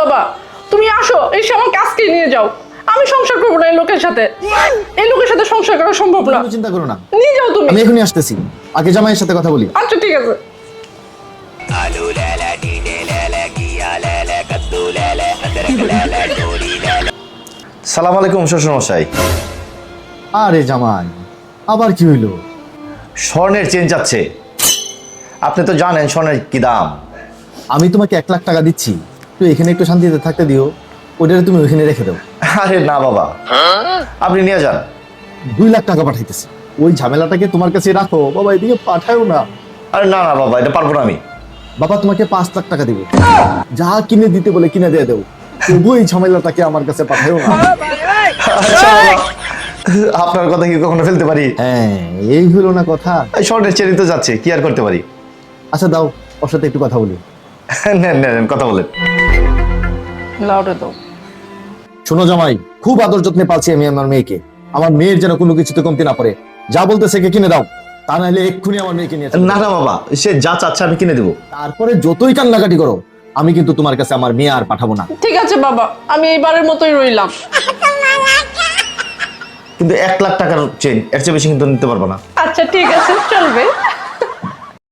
বাবা, তুমি আসো, এসে আমাকে আজকে নিয়ে যাও। আমি সংসার করবো না এই লোকের সাথে। এই লোকের সাথে সংসার করা সম্ভব না। চিন্তা করো না, নিয়ে যাও তুমি। আমি এখনই আসতেছি। আগে জামাইয়ের সাথে কথা বলি। আচ্ছা ঠিক আছে। সালাম আলাইকুম শ্বশুর মশাই। আরে জামাই, আবার কি হইলো? স্বর্ণের চেন যাচ্ছে। আপনি তো জানেন স্বর্ণের কি দাম। আমি তোমাকে 1 লাখ টাকা দিচ্ছি, তুই এখানে একটু শান্তিতে থাকতে দিও, ওইটা তুমি ওইখানে রেখে দাও। আরে না বাবা, আপনি নিয়ে যান। 2 লাখ টাকা পাঠাইতেছি, ওই ঝামেলাটাকে তোমার কাছে রাখো বাবা, এদিকে পাঠায়ও না। আরে না না বাবা, এটা পারবো না আমি। বাবা তোমাকে 5 লাখ টাকা দিব, যা কিনে দিতে বলে কিনে দিয়ে দেও, তবু এই ঝামেলাটাকে আমার কাছে পাঠায়ও না। আচ্ছা বাবা, আপনার কথা কি কখনো ফেলতে পারি? হ্যাঁ, এই হলো না কথা। এই স্বর্ণের চেনই তো যাচ্ছে, কি আর করতে পারি। আচ্ছা দাও, ওর সাথে একটু কথা বলি। নেন নেন নেন, কথা বলেন। লাউডে দাও। শোনো জামাই, খুব আদর যত্নে পালছি আমি আমার মেয়েকে। আমার মেয়ের যেন কোনো কিছুতে কমতি না পড়ে, যা বলতেছে কে কিনে দাও, তা নাহলে এক্ষুনি আমার মেয়েকে নিয়ে চলে না না বাবা, সে যা চাচ্ছে আমি কিনে দেবো। তারপরে যতই কান্নাকাটি করো, আমি কিন্তু তোমার কাছে আমার মেয়ে আর পাঠাবো না। ঠিক আছে বাবা, আমি এইবারের মতোই রইলাম। কিন্তু 1 লাখ টাকার চেন, এর চেয়ে বেশি কিন্তু নিতে পারবো না। আচ্ছা ঠিক আছে, চলবে।